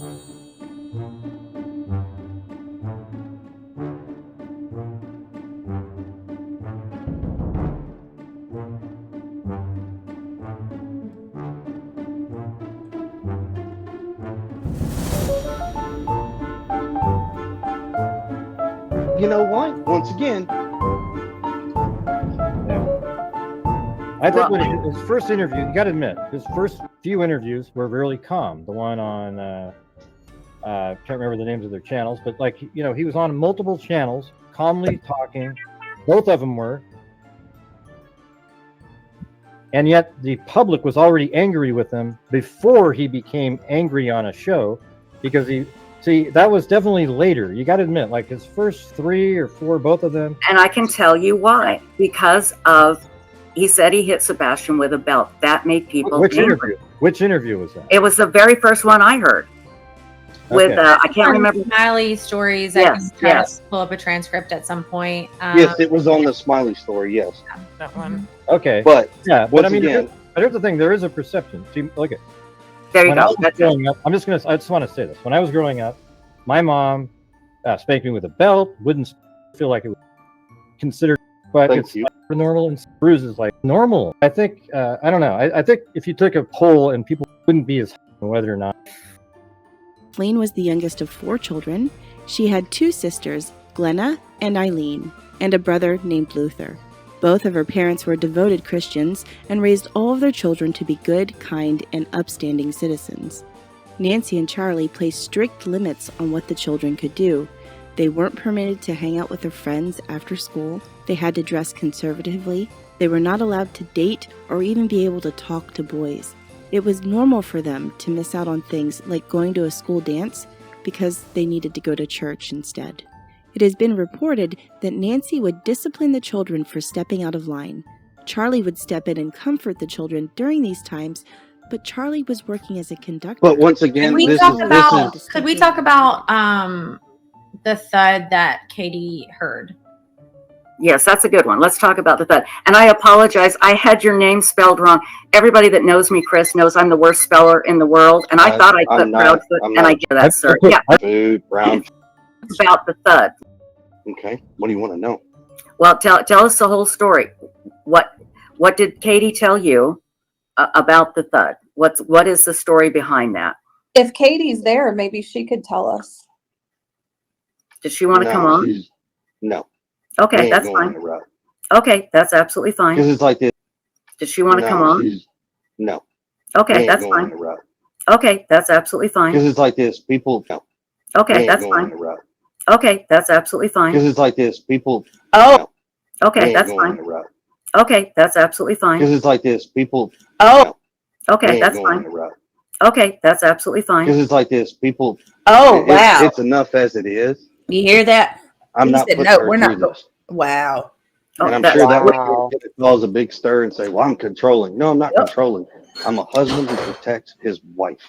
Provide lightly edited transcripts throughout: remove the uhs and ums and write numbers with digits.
You know what? Once again, I think when his first interview, you got to admit, his first few interviews were really calm. The one on, can't remember the names of their channels, but like, you know, he was on multiple channels, calmly talking. Both of them were. And yet the public was already angry with him before he became angry on a show, because that was definitely later. You got to admit, like his first 3 or 4, both of them. And I can tell you why. Because he said he hit Sebastian with a belt. That made people angry. Which interview was that? It was the very first one I heard. With I can't remember. Smiley stories. Yes, I can try to pull up a transcript at some point. Yes, it was on the Smiley story. Yes, that one. Okay, but yeah, but I mean, but here's the thing: there is a perception. See, look at. There you go. I just want to say this. When I was growing up, my mom spanked me with a belt. Wouldn't feel like it was considered, but it's normal, and bruises like normal. I think I don't know. I think if you took a poll and people wouldn't be as whether or not. Kathleen was the youngest of 4 children. She had 2 sisters, Glenna and Eileen, and a brother named Luther. Both of her parents were devoted Christians and raised all of their children to be good, kind, and upstanding citizens. Nancy and Charlie placed strict limits on what the children could do. They weren't permitted to hang out with their friends after school. They had to dress conservatively. They were not allowed to date or even be able to talk to boys. It was normal for them to miss out on things like going to a school dance because they needed to go to church instead. It has been reported that Nancy would discipline the children for stepping out of line. Charlie would step in and comfort the children during these times, but Charlie was working as a conductor. But once again, could we talk about the thud that Katie heard? Yes, that's a good one. Let's talk about the thud. And I apologize. I had your name spelled wrong. Everybody that knows me, Chris, knows I'm the worst speller in the world. And I thought I put Proudfoot, and I get that, sir. Yeah. Brown. About the thud. Okay. What do you want to know? Well, tell us the whole story. What did Katie tell you about the thud? What is the story behind that? If Katie's there, maybe she could tell us. Does she want to come on? No. Okay, that's fine. Okay, that's absolutely fine. Because it's like this. Does she want to come on? No. Okay, that's fine. Okay, that's absolutely fine. Because it's like this. People. No. Okay, that's fine. Okay, that's absolutely fine. Because it's like this. People. Oh. Okay, that's fine. Okay, that's absolutely fine. Because it's like this. People. Oh. Okay, that's fine. Okay, that's absolutely fine. Because it's like this. People. Oh, wow. It's enough as it is. You hear that? I'm not. No, we're not. Wow. And I'm sure that would cause a big stir and say, well, I'm controlling. No, I'm not controlling. I'm a husband who protects his wife.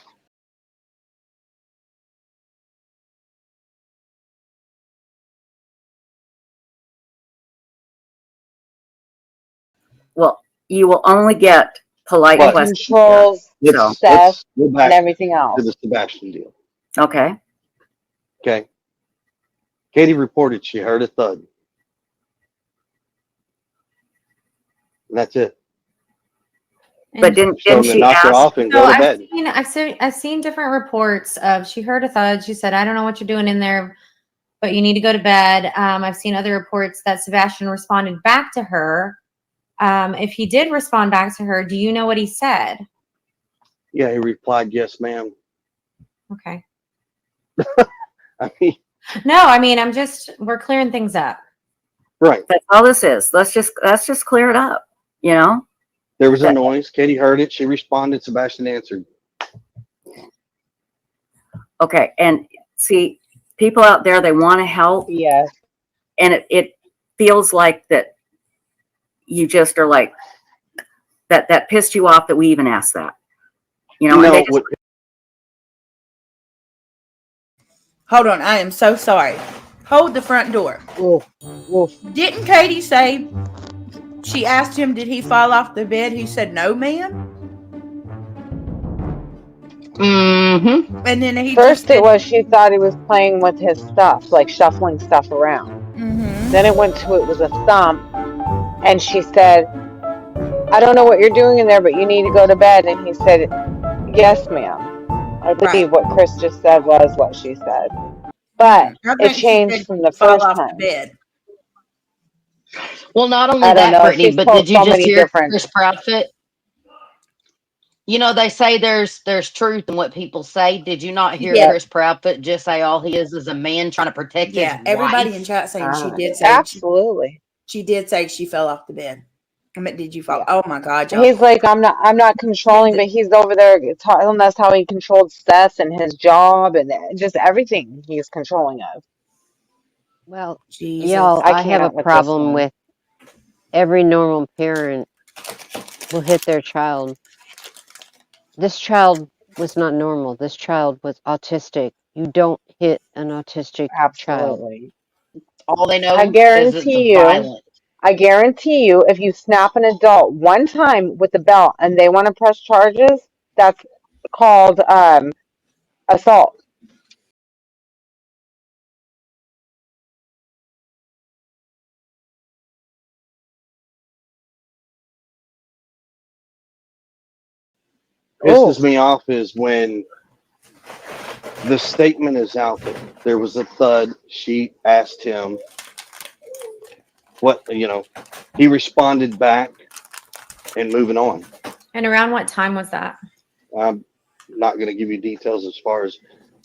Well, you will only get polite questions. Success, and everything else. To the Sebastian deal. Okay. Okay. Katie reported she heard a thud. And that's it. But didn't she knock ask? her off and go to bed? I've seen different reports of she heard a thud. She said, I don't know what you're doing in there, but you need to go to bed. I've seen other reports that Sebastian responded back to her. If he did respond back to her, do you know what he said? Yeah, he replied, yes, ma'am. Okay. I mean, no, I mean, we're clearing things up. Right. That's all this is. Let's just clear it up, you know? There was a noise. Katie heard it. She responded. Sebastian answered. Okay. And see, people out there, they want to help. Yes. And it feels like that you just are like, that pissed you off that we even asked that. You know, and they just, Hold on, I am so sorry. Hold the front door. Didn't Katie say she asked him, did he fall off the bed? He said, no, ma'am. Mm-hmm. And then he First, just said, it was she thought he was playing with his stuff, like shuffling stuff around. mm-hmm. Then it went to it was a thump, and she said, "I don't know what you're doing in there, but you need to go to bed." And he said, "Yes, ma'am." I Right. believe what Chris just said was what she said, but I it think she changed said from the fall first off the time. bed. Well, not only I don't that, know. Brittany, She's but told did you so just many hear different. Chris Proudfoot? You know, they say there's truth in what people say. Did you not hear Yeah. Chris Proudfoot just say all he is a man trying to protect his Yeah. Everybody in wife? chat saying Absolutely. she did say she fell off the bed. I mean, did you fall? Yeah. Oh my God, y'all. He's like, I'm not controlling, but he's over there telling us how he controlled Seth and his job and just everything he's controlling of. Well, Jesus. y'all, I I have a can't with this problem one. with every normal parent will hit their child. This child was not normal. This child was autistic. You don't hit an autistic child. Absolutely. All they I know is it's guarantee you, violent. if you snap an adult one time with the belt and they want to press charges, that's called assault. Pisses me off is when the statement is out there was a thud. She asked him what, he responded back and moving on. And around what time was that? I'm not going to give you details as far as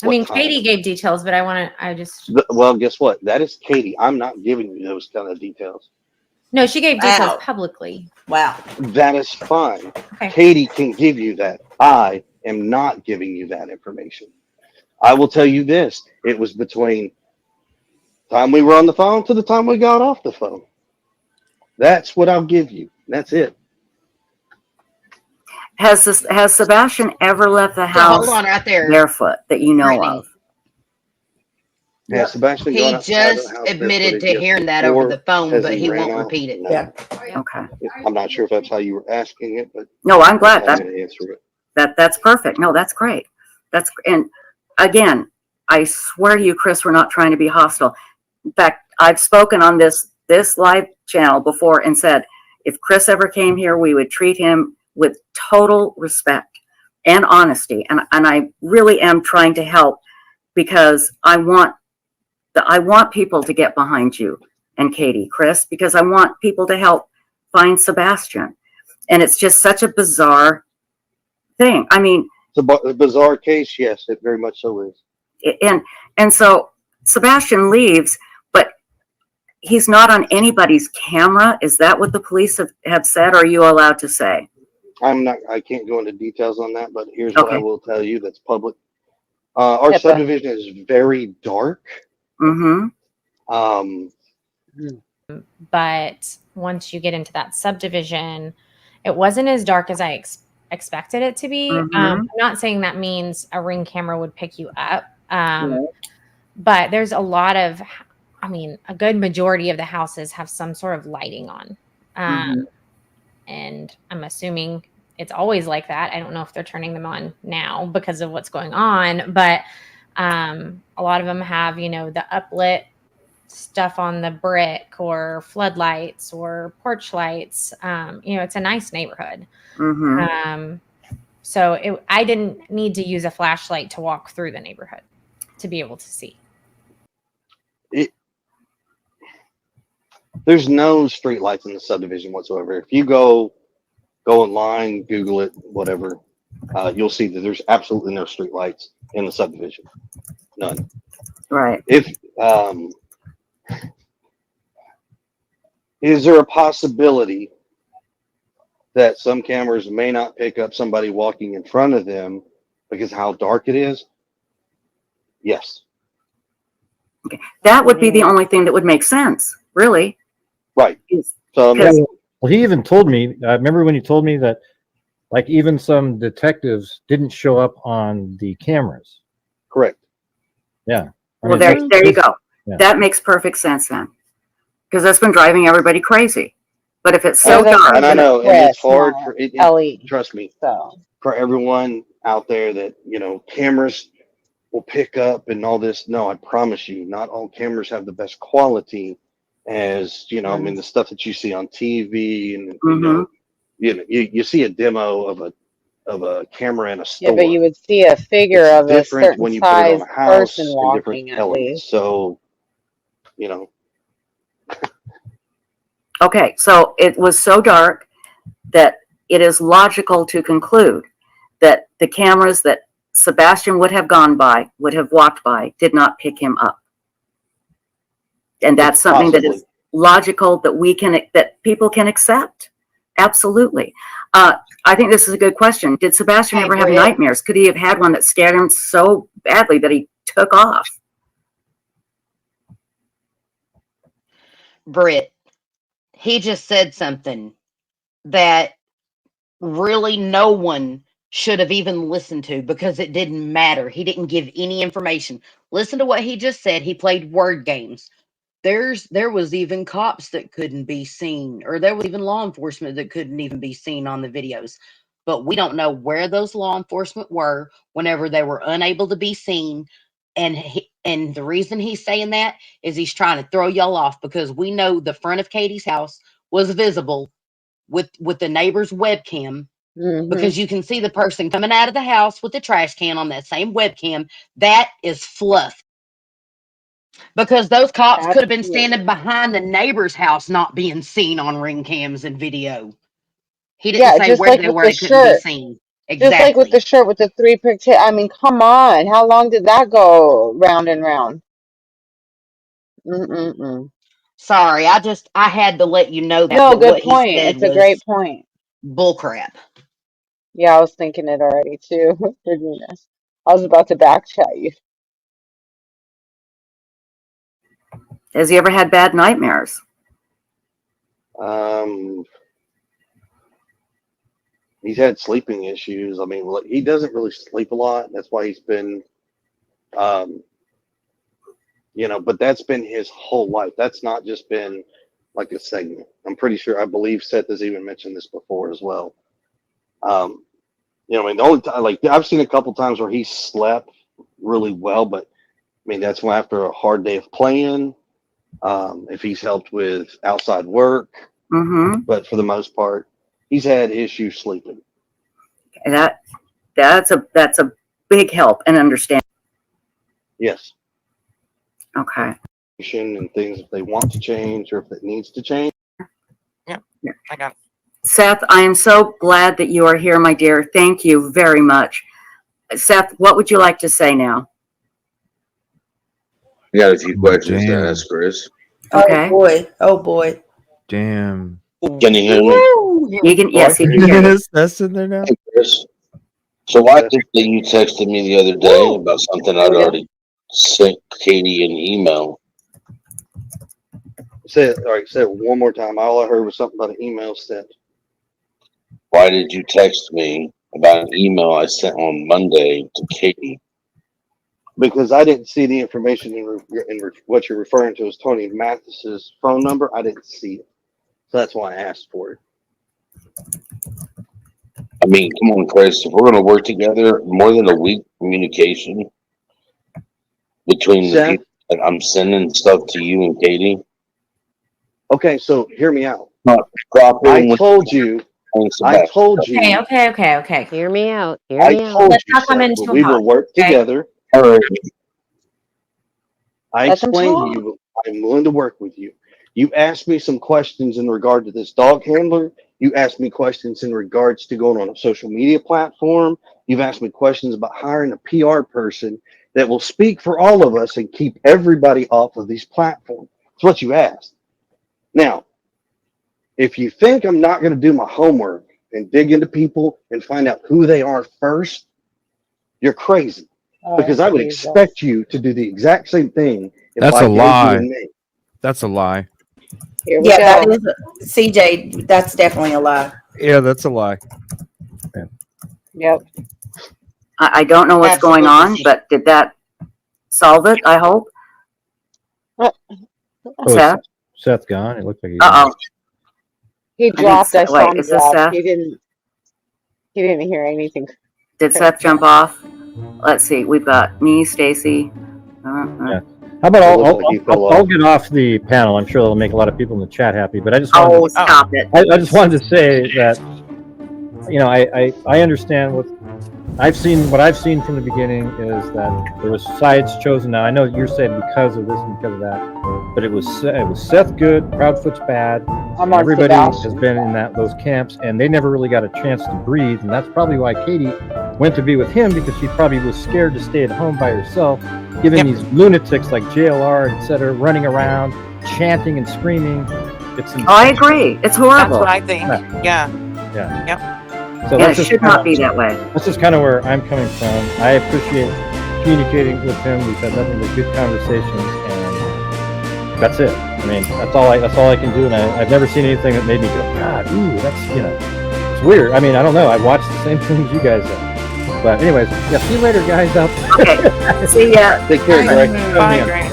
I mean, time. Katie gave details, but I just. Well, guess what? That is Katie. I'm not giving you those kind of details. No, she gave details Wow. publicly. Wow. That is fine. Okay. Katie can give you that. I am not giving you that information. I will tell you this. It was between time we were on the phone to the time we got off the phone. That's what I'll give you. That's it. Has Sebastian ever left the So house hold on right there, barefoot that you know Brittany. of? Yeah, Sebastian He gone outside of the just house admitted barefooted, to yes, hearing that over the phone, as but he he ran won't off. repeat it. No. Yeah. Okay. I'm not sure if that's how you were asking it, but No, I'm glad I'm going to answer it. that's perfect. No, that's great. And again, I swear to you, Chris, we're not trying to be hostile. In fact, I've spoken on this live channel before and said, if Chris ever came here, we would treat him with total respect and honesty. And I really am trying to help because I want people to get behind you and Katie, Chris, because I want people to help find Sebastian. And it's just such a bizarre thing. I mean, It's a bizarre case. Yes, it very much so is. And so Sebastian leaves, but he's not on anybody's camera. Is that what the police have said? Or are you allowed to say? I can't go into details on that, but here's what I will tell you that's public. Our HIPAA. subdivision is very dark. Mm-hmm. But once you get into that subdivision, it wasn't as dark as I expected it to be. I'm not saying that means a Ring camera would pick you up. But there's a lot of, a good majority of the houses have some sort of lighting on. And I'm assuming it's always like that. I don't know if they're turning them on now because of what's going on, but a lot of them have, the uplit stuff on the brick or floodlights or porch lights. It's a nice neighborhood. So I didn't need to use a flashlight to walk through the neighborhood to be able to see. There's no street lights in the subdivision whatsoever. If you go online, Google it, whatever, you'll see that there's absolutely no street lights in the subdivision. None. Right. Is there a possibility that some cameras may not pick up somebody walking in front of them because how dark it is? Yes. Okay. That would be the only thing that would make sense, really. Right. So well, he even told me, remember when he told me that like even some detectives didn't show up on the cameras? Correct. Yeah. Well, there you go. Yeah. That makes perfect sense then. Because that's been driving everybody crazy. But if it's so dark. And I know, and it's hard for Ellie. Trust me. So For everyone out there that, cameras will pick up and all this. No, I promise you, not all cameras have the best quality as, I mean, the stuff that you see on TV and, you see a demo of a camera in a store. Yeah, but you would see a figure It's of a different certain when you put it on size a person house and different walking at elements. least. So, Okay, so it was so dark that it is logical to conclude that the cameras that Sebastian would have walked by, did not pick him up. And that's something that is logical that people can accept. Absolutely. I think this is a good question. Did Sebastian ever have nightmares? Could he have had one that scared him so badly that he took off? Britt, he just said something that really no one should have even listened to because it didn't matter. He didn't give any information. Listen to what he just said. He played word games. There was even cops that couldn't be seen, or there was even law enforcement that couldn't even be seen on the videos. But we don't know where those law enforcement were whenever they were unable to be seen. And the reason he's saying that is he's trying to throw y'all off, because we know the front of Katie's house was visible with the neighbor's webcam, because you can see the person coming out of the house with the trash can on that same webcam. That is fluff. Because those cops could have been standing behind the neighbor's house, not being seen on ring cams and video. He didn't say just where like they with were, the they couldn't be shirt. seen. Just like with Exactly. the shirt with the 3 picture. I mean, come on. How long did that go round and round? Mm-mm-mm. Sorry, I had to let you know that, No, but good what he point. said It's a great was point. bullcrap. Yeah, I was thinking it already too. Goodness. I was about to backchat you. Has he ever had bad nightmares? He's had sleeping issues. I mean, he doesn't really sleep a lot. That's why he's been, but that's been his whole life. That's not just been like a segment. I believe Seth has even mentioned this before as well. I mean, the only time, I've seen a couple times where he slept really well, but I mean, that's when after a hard day of playing, if he's helped with outside work, but for the most part, he's had issues sleeping. That's a big help and understanding. Yes. Okay. And things if they want to change or if it needs to change. Yeah, I got it. Seth, I am so glad that you are here, my dear. Thank you very much. Seth, what would you like to say now? I got a few questions to ask Chris. Okay. Oh boy. Damn. Can you hear me? You can, yes, he can hear you. That's in there now. Hey, Chris. So why did you texted me the other day about something I'd already sent Katie an email? Say it one more time. All I heard was something about an email sent. Why did you text me about an email I sent on Monday to Katie? Because I didn't see the information in what you're referring to as Tony Mathis's phone number. I didn't see it. So that's why I asked for it. I mean, come on, Chris. If we're going to work together, more than a week communication between the people that I'm sending stuff to you and Katie. Okay, so hear me out. I told you. Okay. Hear me out. I told you, Seth, we will work together. All right. I explained to you, I'm willing to work with you. You asked me some questions in regard to this dog handler. You asked me questions in regards to going on a social media platform. You've asked me questions about hiring a PR person that will speak for all of us and keep everybody off of these platforms. That's what you asked. Now, if you think I'm not going to do my homework and dig into people and find out who they are first, you're crazy. Because I would expect you to do the exact same thing if That's I a gave lie. you a name. That's a lie. Yeah, that is CJ. That's definitely a lie. Yeah, that's a lie. Yeah. Yep. I don't know what's going on, but did that solve it? I hope. Seth gone. It looks like he's gone. He dropped. I saw him is this drop. Seth? He didn't hear anything. Did Seth jump off? Let's see. We've got me, Stacy. Yeah. How about I'll get off the panel. I'm sure that'll make a lot of people in the chat happy. But I just wanted stop it. I just wanted to say that, you know, I understand what I've seen. What I've seen from the beginning is that there was sides chosen. Now I know you're saying because of this and because of that, but it was Seth good, Proudfoot's bad. Everybody has been in those camps, and they never really got a chance to breathe, and that's probably why Katie went to be with him, because she probably was scared to stay at home by herself, given these lunatics like JLR, etc., running around, chanting and screaming. It's insane. I agree. It's horrible. That's what I think. Yeah. So it should not be that way. That's just kind of where I'm coming from. I appreciate communicating with him. We've had nothing but good conversations, and that's it. I mean, that's all I can do, and I've never seen anything that made me go, God, ooh, that's, you know, it's weird. I mean, I don't know. I've watched the same things you guys have. But anyways, yeah, see you later, guys. Out there. Okay. See ya. Take care, Greg. Bye, Greg.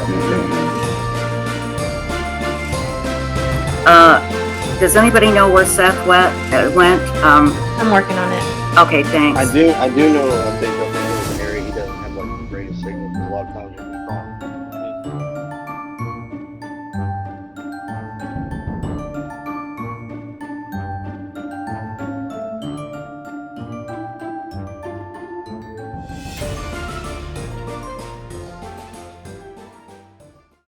Does anybody know where Seth went? I'm working on it. Okay, thanks. I do know. I think up in the area he doesn't have like the greatest signal, because a lot of times when you call,